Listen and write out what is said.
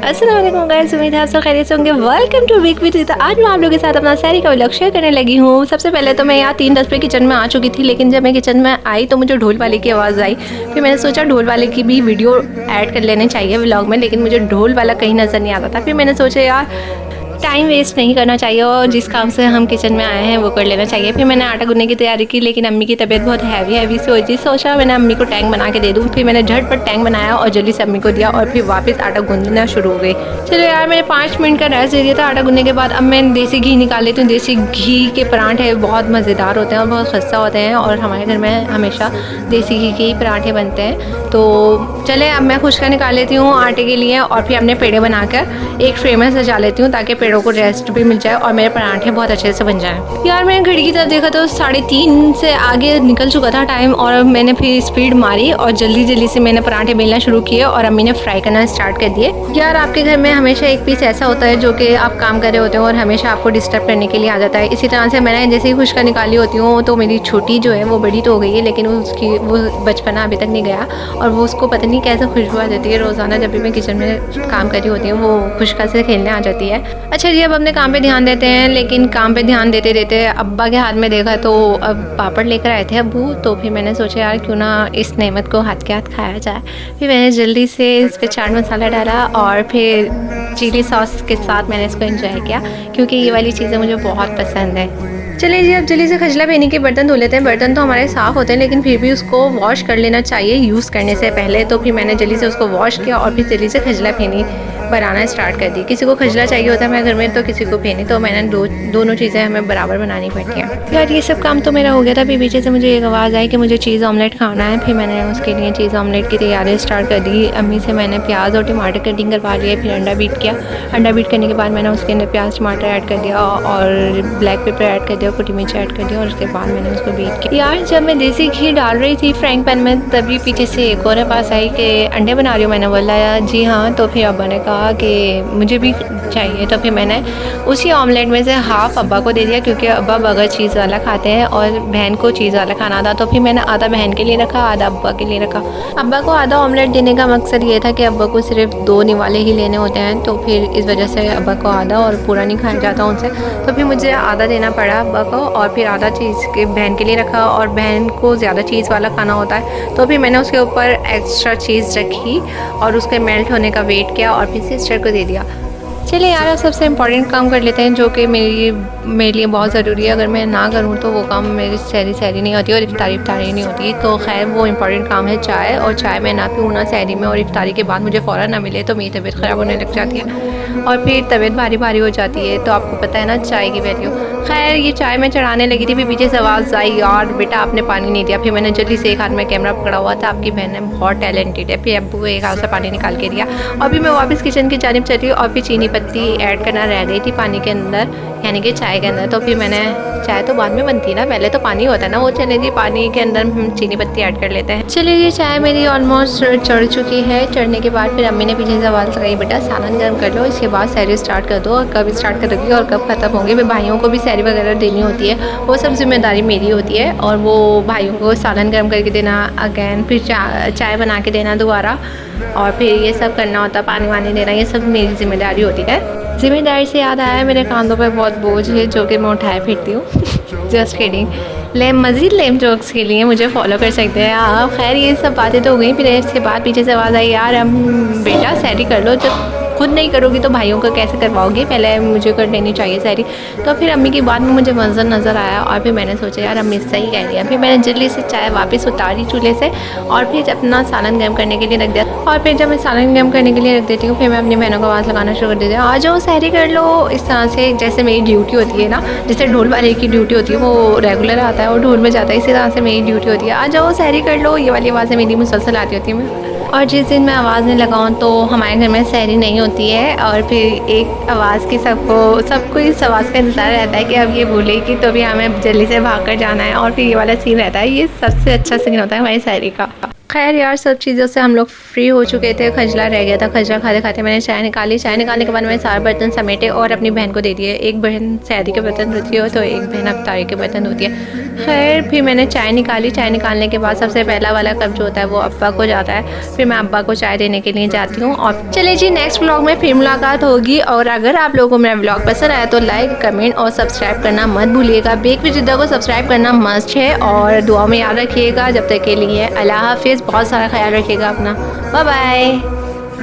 अस्सलाम वालेकुम गाइस, उम्मीद है आप सब खैरियत से होंगे। Welcome to week with. आज मैं आप लोगों के साथ अपना सहरी का व्लॉग शेयर करने लगी हूँ। सबसे पहले तो मैं यहाँ 3:10 पे किचन में आ चुकी थी, लेकिन जब मैं किचन में आई तो मुझे ढोल वाले की आवाज़ आई। फिर मैंने सोचा ढोल वाले की भी वीडियो ऐड कर लेनी चाहिए व्लॉग में, लेकिन मुझे ढोल वाला कहीं नज़र नहीं आता था। फिर मैंने सोचा यार टाइम वेस्ट नहीं करना चाहिए और जिस काम से हम किचन में आए हैं वो कर लेना चाहिए। फिर मैंने आटा गूंदने की तैयारी की, लेकिन अम्मी की तबीयत बहुत हैवी सी हो रही थी। सोचा मैंने अम्मी को टैंक बना के दे दूँ। फिर मैंने झटपट टैंक बनाया और जल्दी से अम्मी को दिया और फिर वापस आटा गूंदना शुरू हो गई। चलो यार, मैंने 5 मिनट का रेस्ट दे दिया था आटा गूंदने के बाद। अब मैं देसी घी निकाल लेती हूँ। देसी घी के पराठे बहुत मज़ेदार होते हैं और बहुत खस्ता होते हैं, और हमारे घर में हमेशा देसी घी के ही पराठे बनते हैं। तो चले अब मैं खुशका निकाल लेती हूँ आटे के लिए, और फिर अपने पेड़े बनाकर एक ट्रे में सजा लेती हूँ ताकि पेड़ों को रेस्ट भी मिल जाए और मेरे पराठे बहुत अच्छे से बन जाएं। यार मैंने घड़ी की तरफ देखा तो 3:30 से आगे निकल चुका था टाइम, और मैंने फिर स्पीड मारी और जल्दी से मैंने पराठे बेलना शुरू किए और अम्मी ने फ्राई करना स्टार्ट कर दिए। यार आपके घर में हमेशा एक पीस ऐसा होता है जो कि आप काम कर रहे होते हो और हमेशा आपको डिस्टर्ब करने के लिए आ जाता है। इसी तरह से मैंने जैसे ही खुशका निकाली होती हूँ तो मेरी छोटी जो है वो बड़ी तो हो गई है, लेकिन उसकी वो बचपना अभी तक नहीं गया, और वो उसको पता नहीं कैसे खुशबू आ जाती है। रोज़ाना जब भी मैं किचन में काम कर रही होती हूँ वो खुशका से खेलने आ जाती है। अच्छा जी, अब अपने काम पे ध्यान देते हैं। लेकिन काम पे ध्यान देते देते अब्बा के हाथ में देखा तो अब पापड़ लेकर आए थे अब्बू। तो फिर मैंने सोचा यार क्यों ना इस नेमत को हाथ के हाथ खाया जाए। फिर मैंने जल्दी से इस पर चाट मसाला डाला और फिर चिली सॉस के साथ मैंने इसको एंजॉय किया, क्योंकि ये वाली चीज़ें मुझे बहुत पसंद है। चलिए जी, अब जल्दी से खजला फेनी के बर्तन धो लेते हैं। बर्तन तो हमारे साफ़ होते हैं, लेकिन फिर भी उसको वॉश कर लेना चाहिए यूज़ करने से पहले। तो फिर मैंने जल्दी से उसको वॉश किया और फिर जल्दी से खजला फेनी बनाना स्टार्ट कर दी। किसी को खजला चाहिए होता है मेरे घर में, तो किसी को फेनी, तो मैंने दोनों चीज़ें हमें बराबर बनानी पड़ती हैं। यार ये सब काम तो मेरा हो गया था। फिर पीछे से मुझे एक आवाज़ आई कि मुझे चीज़ ऑमलेट खाना है। फिर मैंने उसके लिए चीज़ ऑमलेट की तैयारी स्टार्ट कर दी। अम्मी से मैंने प्याज और टमाटर कटिंग करवा लिए, फिर अंडा बीट किया। अंडा बीट करने के बाद मैंने उसके अंदर प्याज टमाटर ऐड कर दिया और ब्लैक पेपर ऐड कर दिया, कुटी मिर्च ऐड कर दिया, और उसके बाद मैंने उसको बीट किया। यार जब मैं देसी घी डाल रही थी फ्राइंग पैन में, तभी पीछे से एक और पास आई कि अंडे बना रही हूँ। मैंने बोला जी हाँ। तो फिर अब्बा ने कहा कि मुझे भी चाहिए, तो फिर मैंने उसी ऑमलेट में से हाफ़ अब्बा को दे दिया, क्योंकि अब्बा बगैर चीज़ वाला खाते हैं और बहन को चीज़ वाला खाना था। तो फिर मैंने आधा बहन के लिए रखा, आधा अब्बा के लिए रखा। अब्बा को आधा ऑमलेट देने का मकसद ये था कि अब्बा को सिर्फ 2 निवाले ही लेने होते हैं, तो फिर इस वजह से अब्बा को आधा, और पूरा नहीं खाया जाता उनसे। तो फिर मुझे आधा देना पड़ा अब्बा को, और फिर आधा चीज़ के बहन के लिए रखा, और बहन को ज़्यादा चीज़ वाला खाना होता है। तो फिर मैंने उसके ऊपर एक्स्ट्रा चीज़ रखी और उसके मेल्ट होने का वेट किया और फिर सिस्टर को दे दिया। चलिए यार, अब सबसे इम्पॉर्टेंट काम कर लेते हैं जो कि मेरे लिए बहुत ज़रूरी है। अगर मैं ना करूँ तो वो काम मेरी सहरी नहीं होती और इफ्तारी नहीं होती। तो खैर वो इम्पॉर्टेंट काम है चाय, और चाय मैं ना पीऊँ ना सहरी में और इफ्तारी के बाद मुझे फ़ौरन ना मिले तो मेरी तबीयत ख़राब होने लग जाती है और फिर तबीयत भारी हो जाती है। तो आपको पता है ना चाय की वैल्यू। खैर ये चाय मैं चढ़ाने लगी थी, फिर पीछे से आवाज़ आई यार बेटा आपने पानी नहीं दिया। फिर मैंने जल्दी से एक हाथ में कैमरा पकड़ा हुआ था। आपकी बहन है बहुत टैलेंटेड है। फिर अब्बू एक हाथ से पानी निकाल के दिया, और फिर मैं वापस किचन की जानिब चली और फिर चीनी पत्ती ऐड करना रह गई थी पानी के अंदर, यानी कि चाय के अंदर। तो फिर मैंने, चाय तो बाद में बनती है ना, पहले तो पानी होता है ना, वो चले जी पानी के अंदर हम चीनी पत्ती ऐड कर लेते हैं। चलिए ये चाय मेरी ऑलमोस्ट चढ़ चुकी है। चढ़ने के बाद फिर अम्मी ने पीछे से आवाज़ लगाई बेटा सालन गर्म कर लो, इसके बाद सहरी स्टार्ट कर दो, और कब स्टार्ट करोगी और कब ख़त्म होगी। फिर भाइयों को भी सहरी वगैरह देनी होती है, वो सब जिम्मेदारी मेरी होती है, और वो भाइयों को सालन गर्म करके देना अगैन, फिर चाय बना के देना दोबारा, और फिर ये सब करना होता है, पानी वानी देना, ये सब मेरी जिम्मेदारी होती है। जिम्मेदारी से याद आया मेरे कांधों पर बहुत बोझ है जो कि मैं उठाए फिरती हूँ। Just kidding. मज़ीद लेम जोक्स के लिए मुझे फॉलो कर सकते हैं आप। खैर ये सब बातें तो हो गई। फिर इसके बाद पीछे से आवाज़ आई यार हम बेटा सहरी कर लो, जब खुद नहीं करोगी तो भाइयों को कैसे करवाओगी, पहले मुझे कर लेनी चाहिए सहरी। तो फिर अम्मी की बात में मुझे मंजर नज़र आया और फिर मैंने सोचा यार अम्मी सही कह रही है। फिर मैंने जल्दी से चाय वापस उतारी चूल्हे से और फिर अपना सालन गर्म करने के लिए रख दिया। और फिर जब मैं सालन गर्म करने के लिए रख देती हूँ फिर मैं अपनी बहनों को आवाज़ लगाना शुरू कर देती हूँ, आ जाओ सहरी कर लो। इस तरह से जैसे मेरी ड्यूटी होती है ना, जैसे ढोल वाले की ड्यूटी होती है वो रेगुलर आता है और ढोल में जाता है, इसी तरह से मेरी ड्यूटी होती है, आ जाओ सहरी कर लो। ये वाली आवाज़ें मेरी मुसलसल आती होती है। और जिस दिन मैं आवाज़ नहीं लगाऊँ तो हमारे घर में सहरी नहीं होती है, और फिर एक आवाज़ की सबको इस आवाज़ का इंतज़ार रहता है कि अब ये बोलेगी तो भी हमें जल्दी से भाग कर जाना है, और फिर ये वाला सीन रहता है। ये सबसे अच्छा सीन होता है हमारी सहरी का। खैर यार, सब चीज़ों से हम लोग फ्री हो चुके थे। खजला रह गया था, खजला खाते खाते मैंने चाय निकाली। चाय निकालने के बाद मैंने सारे बर्तन समेटे और अपनी बहन को दे दिए। एक बहन सैदी के बर्तन धोती है तो एक बहन अफ्तारी के बर्तन धोती है। खैर फिर मैंने चाय निकाली। चाय निकालने के बाद सबसे पहला वाला कप जो होता है वो अब्बा को जाता है। फिर मैं अब्बा को चाय देने के लिए जाती हूँ। और चले जी, नेक्स्ट व्लॉग में फिर मुलाकात होगी। और अगर आप लोगों को मेरा व्लॉग पसंद आया तो लाइक, कमेंट और सब्सक्राइब करना मत भूलिएगा। बेक विद जिद्दा को सब्सक्राइब करना मस्ट है और दुआ में याद रखिएगा। जब तक के लिए अल्लाह हाफिज़। बहुत सारा ख्याल रखिएगा अपना। Bye bye.